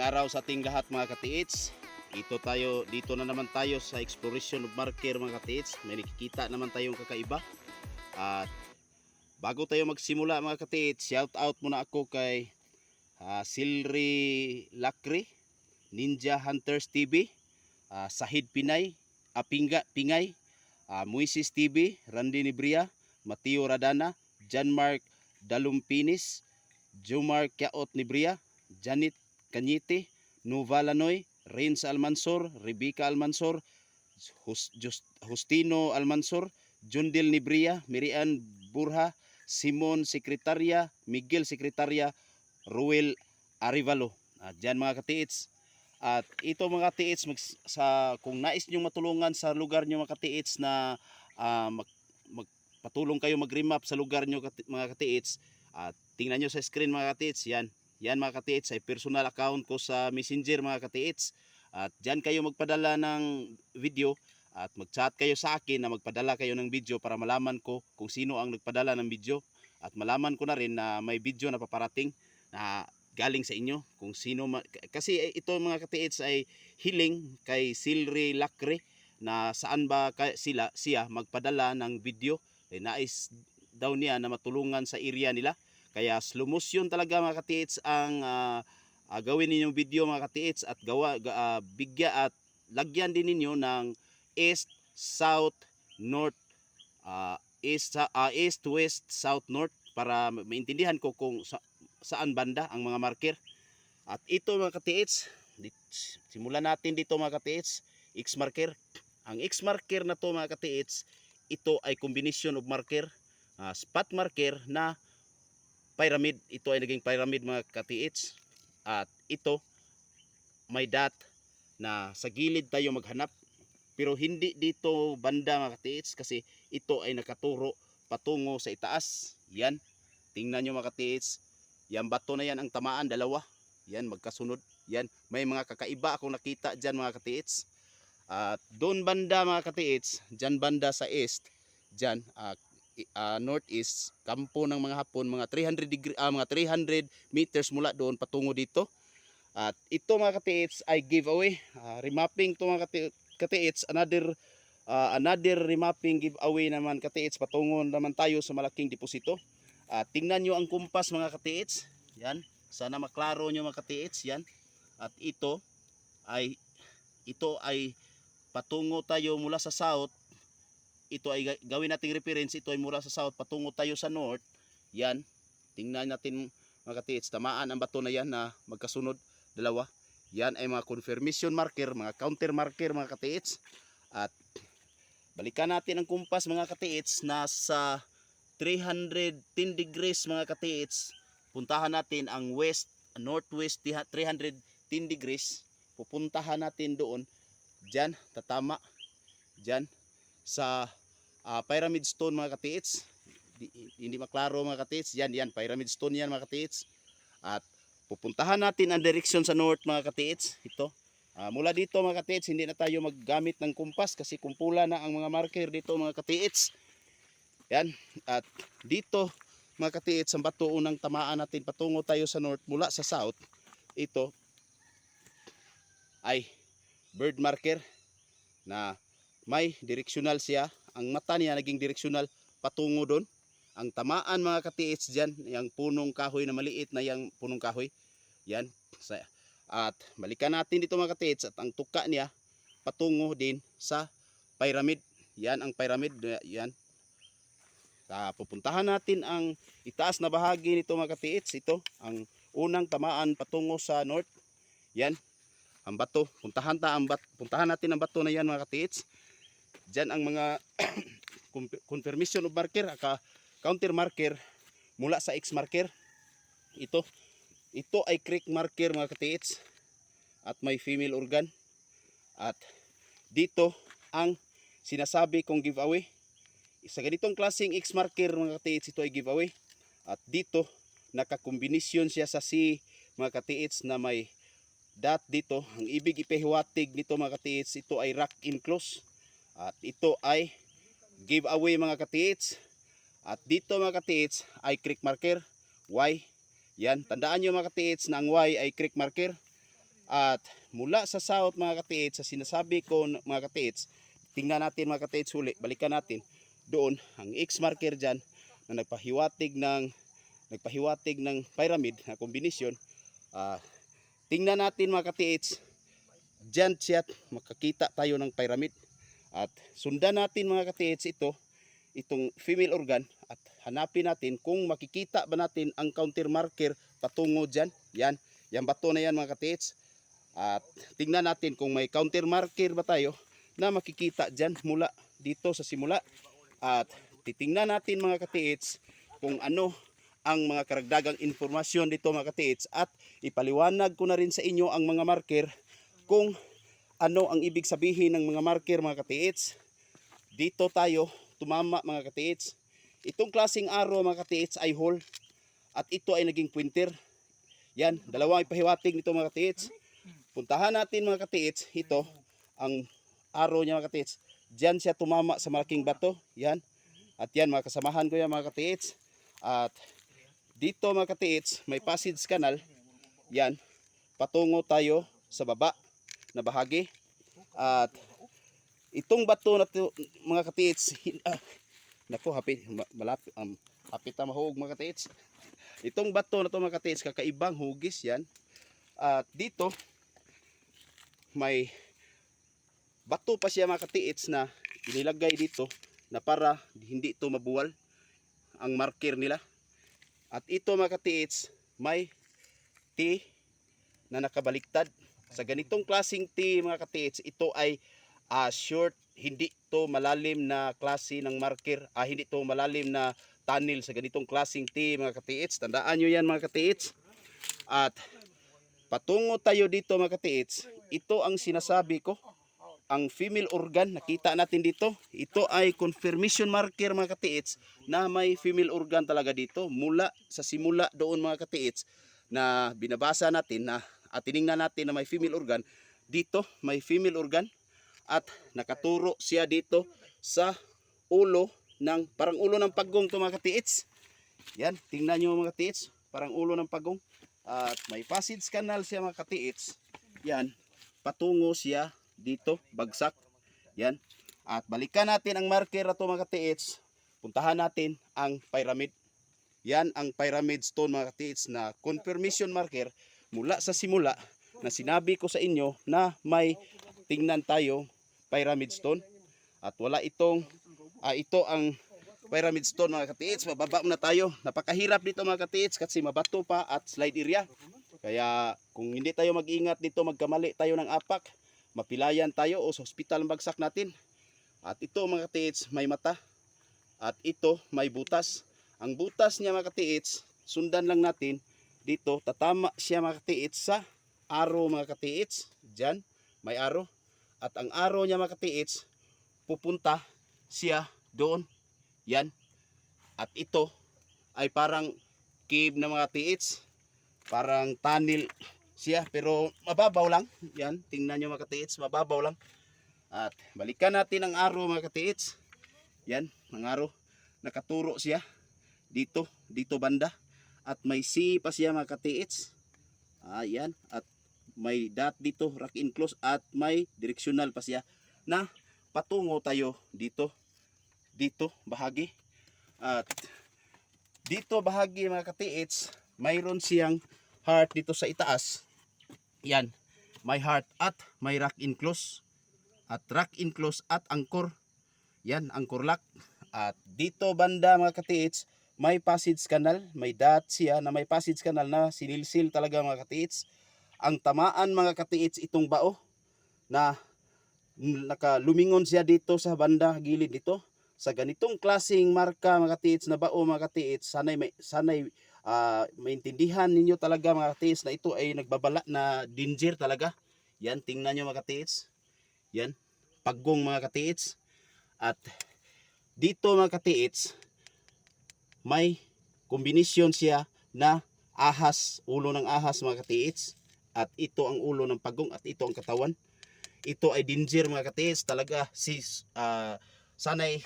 araw sa ating lahat mga katiits. Dito na naman tayo sa exploration of marker mga katiits. May nakikita naman tayong kakaiba. At bago tayo magsimula mga katiits, shout out muna ako kay Silri Lakri, Ninja Hunters TV, Sahid Pinay, Pingay, Moises TV, Randy Nibria, Mateo Radana, John Mark Dalumpinis, Jomar Kyaot Nibria, Janet Kanyite, Nova Lanoy, Renz Almansor, Rebecca Almansor, Justino Almansor, Jundil Nibria, Miriam Burha, Simon Sekretarya, Miguel Sekretarya, Ruel Arivalo. Diyan mga katiits. At ito mga katiits, kung nais nyo matulungan sa lugar nyo mga katiits na patulong kayo mag-remap sa lugar nyo mga katiits, at tingnan nyo sa screen mga katiits, yan mga katiits ay personal account ko sa Messenger mga katiits. At dyan kayo magpadala ng video at mag-chat kayo sa akin na magpadala kayo ng video para malaman ko kung sino ang nagpadala ng video. At malaman ko na rin na may video na paparating na galing sa inyo. Kung sino kasi ito mga katiits ay hiling kay Silri Lakre na saan ba siya magpadala ng video. Nais daw niya na matulungan sa area nila. Kaya slow motion talaga mga katiits ang gawin ninyong video mga katiits, at bigya at lagyan din ninyo ng east, south, north, east, west, south, north para maintindihan ko kung saan banda ang mga marker. At ito mga katiits, simulan natin dito mga katiits, X marker. Ang X marker na to mga katiits, ito ay combination of marker, spot marker na pyramid. Ito ay naging pyramid mga katiits. At ito may dot na sa gilid tayo maghanap, pero hindi dito banda mga katiits kasi ito ay nakaturo patungo sa itaas. Yan, tingnan nyo mga katiits, yan bato na yan ang tamaan, dalawa yan magkasunod. Yan, may mga kakaiba akong nakita dyan mga katiits. At doon banda mga katiits, dyan banda sa east, dyan northeast, kampo ng mga Hapon, mga 300 meters mula doon patungo dito. At ito mga katiits ay giveaway, remapping to mga katiits, another remapping giveaway naman katiits, patungo naman tayo sa malaking deposito. Tingnan nyo ang kumpas mga katiits, yan, sana maklaro nyo mga katiits, yan. At ito ay patungo tayo mula sa south. Ito ay gawin nating reference, ito ay mula sa south patungo tayo sa north. Yan, tingnan natin mga katiits, tamaan ang bato na yan na magkasunod, dalawa. Yan ay mga confirmation marker, mga counter marker mga katiits. At balikan natin ang kumpas mga katiits, nasa 310 degrees mga katiits. Puntahan natin ang west, northwest 310 degrees. Pupuntahan natin doon, dyan, tatama dyan sa pyramid stone mga katiits. Hindi maklaro mga katiits, yan pyramid stone yan mga katiits. At pupuntahan natin ang direction sa north mga katiits. Ito, mula dito mga katiits, hindi na tayo maggamit ng kumpas kasi kumpula na ang mga marker dito mga katiits. Yan, at dito mga katiits, ang bato unang tamaan natin patungo tayo sa north mula sa south. Ito ay bird marker na may directional siya. Ang mata niya naging directional patungo doon. Ang tamaan mga katiits dyan, yung punong kahoy na maliit na yung punong kahoy. Yan. At balikan natin dito mga katiits, at ang tuka niya patungo din sa pyramid. Yan ang pyramid. Yan. Pupuntahan natin ang itaas na bahagi nito mga katiits. Ito ang unang tamaan patungo sa north. Yan. Ang bato. Puntahan natin ang bato na yan mga katiits. Diyan ang mga confirmation of marker, counter marker mula sa X marker. Ito ay creek marker mga katiits, at may female organ. At dito ang sinasabi kong giveaway. Sa ganitong klaseng X marker mga katiits, ito ay giveaway. At dito nakakombinasyon siya sa C mga katiits na may dot dito. Ang ibig ipahiwatig nito mga katiits, ito ay rock enclose. At ito ay giveaway mga katiits. At dito mga katiits ay creek marker, Y. Yan, tandaan nyo mga katiits na ang Y ay creek marker. At mula sa south mga katiits, sa sinasabi ko mga katiits, tingnan natin mga katiits huli, balikan natin doon ang X marker dyan na nagpahiwatig ng pyramid na kombinasyon. Tingnan natin mga katiits, dyan siya makakita tayo ng pyramid. At sundan natin mga katiits itong female organ at hanapin natin kung makikita ba natin ang counter marker patungo dyan. Yan bato na yan mga katiits. At tingnan natin kung may counter marker ba tayo na makikita dyan mula dito sa simula. At titingnan natin mga katiits kung ano ang mga karagdagang informasyon dito mga katiits. At ipaliwanag ko na rin sa inyo ang mga marker kung ano ang ibig sabihin ng mga marker mga katiits. Dito tayo tumama mga katiits. Itong klaseng arrow mga katiits ay hole at ito ay naging pointer. Yan, dalawang ipahiwatig nito mga katiits. Puntahan natin mga katiits, ito ang arrow niya mga katiits. Diyan siya tumama sa malaking bato. Yan. At yan mga kasamahan ko yan mga katiits. At dito mga katiits may passage canal. Yan. Patungo tayo sa baba na bahagi. At itong bato na to, mga katiits, nako hapit malapit hapit na mahug mga katiits. Itong bato na to mga katiits, kakaibang hugis yan. At dito may bato pa siya mga katiits na inilagay dito na para hindi ito mabuwal ang marker nila. At ito mga katiits may T na nakabaliktad. Sa ganitong klaseng T mga katiits, ito ay short, hindi to malalim na klase ng marker, hindi to malalim na tunnel sa ganitong klaseng T mga katiits. Tandaan nyo yan mga katiits. At patungo tayo dito mga katiits, ito ang sinasabi ko, ang female organ, nakita natin dito. Ito ay confirmation marker mga katiits na may female organ talaga dito. Mula sa simula doon mga katiits na binabasa natin na at tiningnan natin na may female organ, dito may female organ at nakaturo siya dito sa ulo ng, parang ulo ng pagong to mga katiits. Yan, tingnan nyo mga katiits, parang ulo ng pagong. At may passage canal siya mga katiits. Yan, patungo siya dito, bagsak. Yan. At balikan natin ang marker na to mga katiits. Puntahan natin ang pyramid. Yan ang pyramid stone mga katiits na confirmation marker mula sa simula na sinabi ko sa inyo na may tingnan tayo pyramid stone. At wala itong ito ang pyramid stone mga katiits. Mababa na tayo. Napakahirap dito mga katiits kasi mabato pa at slide area. Kaya kung hindi tayo mag-ingat dito, magkamali tayo ng apak, mapilayan tayo o sa hospital ang bagsak natin. At ito mga katiits may mata. At ito may butas. Ang butas niya mga katiits, sundan lang natin dito, tatama siya mga katiits sa arrow mga katiits. Diyan may arrow. At ang arrow niya mga katiits, pupunta siya doon. Yan. At ito ay parang cave na mga katiits. Parang tunnel siya pero mababaw lang. Yan, tingnan nyo mga katiits, mababaw lang. At balikan natin ang arrow mga katiits. Yan, ang arrow. Nakaturo siya dito banda. At may C pa siya mga katiits. Ayan, at may dot dito, rock enclose, at may directional pa siya na patungo tayo dito bahagi. At dito bahagi mga katiits, mayroon siyang heart dito sa itaas. Yan, may heart at may rock enclose. At rock enclose at angkor. Yan, angkor lock. At dito banda mga katiits, may passage canal, may dot siya na may passage canal na sinilsil talaga mga katiits. Ang tamaan mga katiits itong bao na nakalumingon siya dito sa banda gilid dito. Sa ganitong klaseng marka mga katiits na bao mga katiits, sanay maintindihan ninyo talaga mga katiits na ito ay nagbabala na danger talaga. Yan, tingnan nyo mga katiits. Yan, pagong mga katiits. At dito mga katiits, may kombinasyon siya na ahas, ulo ng ahas mga katiits. At ito ang ulo ng pagong at ito ang katawan. Ito ay danger mga katiits talaga. Sanay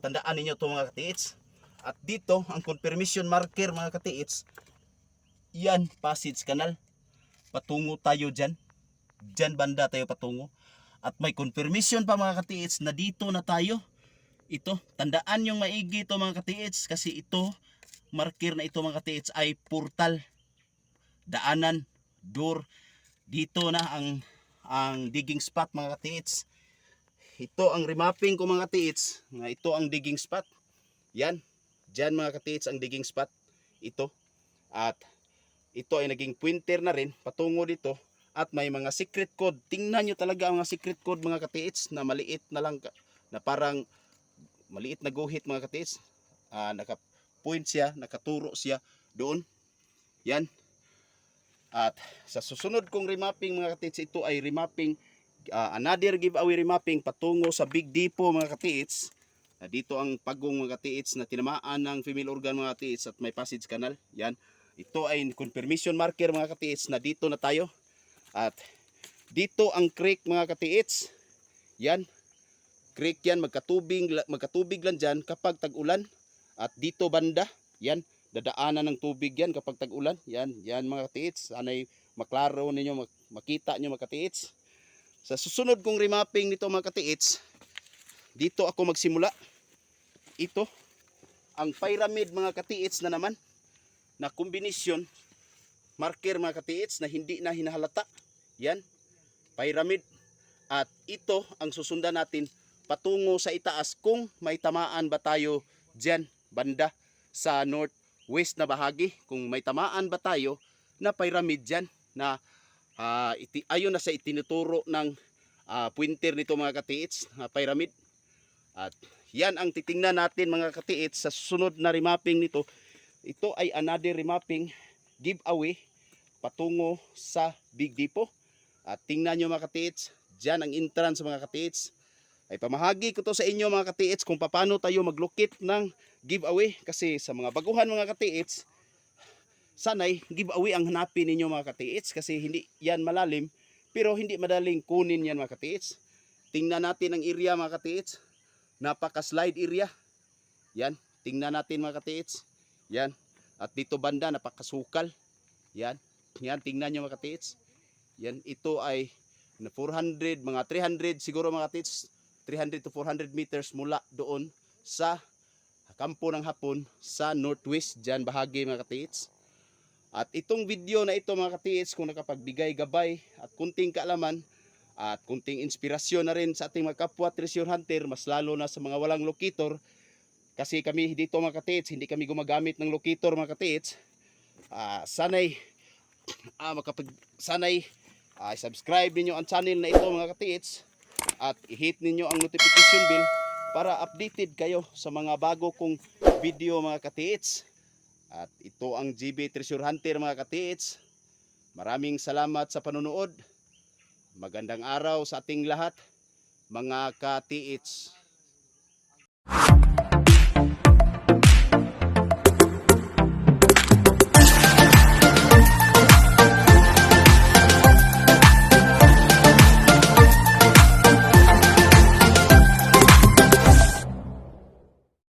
tandaan ninyo ito mga katiits. At dito ang confirmation marker mga katiits. Yan, passage canal. patungo tayo dyan. Dyan banda tayo patungo. At may confirmation pa mga katiits na dito na tayo. Ito, tandaan yung maigi ito mga katiits kasi ito, marker na ito mga katiits ay portal. Daanan, door. Dito na ang digging spot mga katiits. Ito ang remapping ko mga katiits. Ito ang digging spot. Yan. Dyan mga katiits ang digging spot. Ito. At ito ay naging pointer na rin patungo dito. At may mga secret code. Tingnan nyo talaga ang mga secret code mga katiits na maliit na lang. Na parang maliit na guhit mga katiits. Naka-point siya, nakaturo siya doon. Yan. At sa susunod kong remapping mga katiits, ito ay remapping, another giveaway remapping patungo sa Big Depot mga katiits. Dito ang pagong mga katiits na tinamaan ng female organ mga katiits at may passage canal. Yan. Ito ay confirmation marker mga katiits na dito na tayo. At dito ang creek mga katiits. Yan. Creek yan, magkatubig lang dyan kapag tag-ulan. At dito banda, yan, dadaanan ng tubig yan kapag tag-ulan. Yan, yan mga katiits. Sana'y maklaro ninyo, makita nyo mga katiits. Sa susunod kong remapping nito mga katiits, dito ako magsimula. Ito, ang pyramid mga katiits na naman, na kombinasyon, marker mga katiits na hindi na hinahalata. Yan, pyramid. At ito ang susundan natin patungo sa itaas kung may tamaan ba tayo dyan, banda sa northwest na bahagi. Kung may tamaan ba tayo na pyramid dyan, na ayon na sa itinuturo ng pointer nito mga katiits, pyramid. At yan ang titingnan natin mga katiits sa susunod na remapping nito. Ito ay another remapping giveaway patungo sa Big Depot. At tingnan nyo mga katiits, dyan ang entrance mga katiits. Ay pamahagi ko to sa inyo mga katiits kung paano tayo maglukit ng giveaway. Kasi sa mga baguhan mga katiits, sanay giveaway ang hanapin ninyo mga katiits. Kasi hindi yan malalim, pero hindi madaling kunin yan mga katiits. Tingnan natin ang area mga katiits. Napaka-slide area. Yan, tingnan natin mga katiits. Yan, at dito banda napakasukal. Yan, yan tingnan nyo mga katiits. Yan, ito ay 400, mga 300 siguro mga katiits. 300 to 400 meters mula doon sa kampo ng Hapon sa northwest, dyan bahagi mga katiits. At itong video na ito mga katiits, kung nakapagbigay gabay at kunting kaalaman at kunting inspirasyon na rin sa ating mga kapwa treasure hunter, mas lalo na sa mga walang locator. Kasi kami dito mga katiits, hindi kami gumagamit ng locator mga katiits. Sanay subscribe ninyo ang channel na ito mga katiits. At i-hit ninyo ang notification bell para updated kayo sa mga bago kong video mga katiits. At ito ang GB Treasure Hunter mga katiits. Maraming salamat sa panonood. Magandang araw sa ating lahat mga katiits.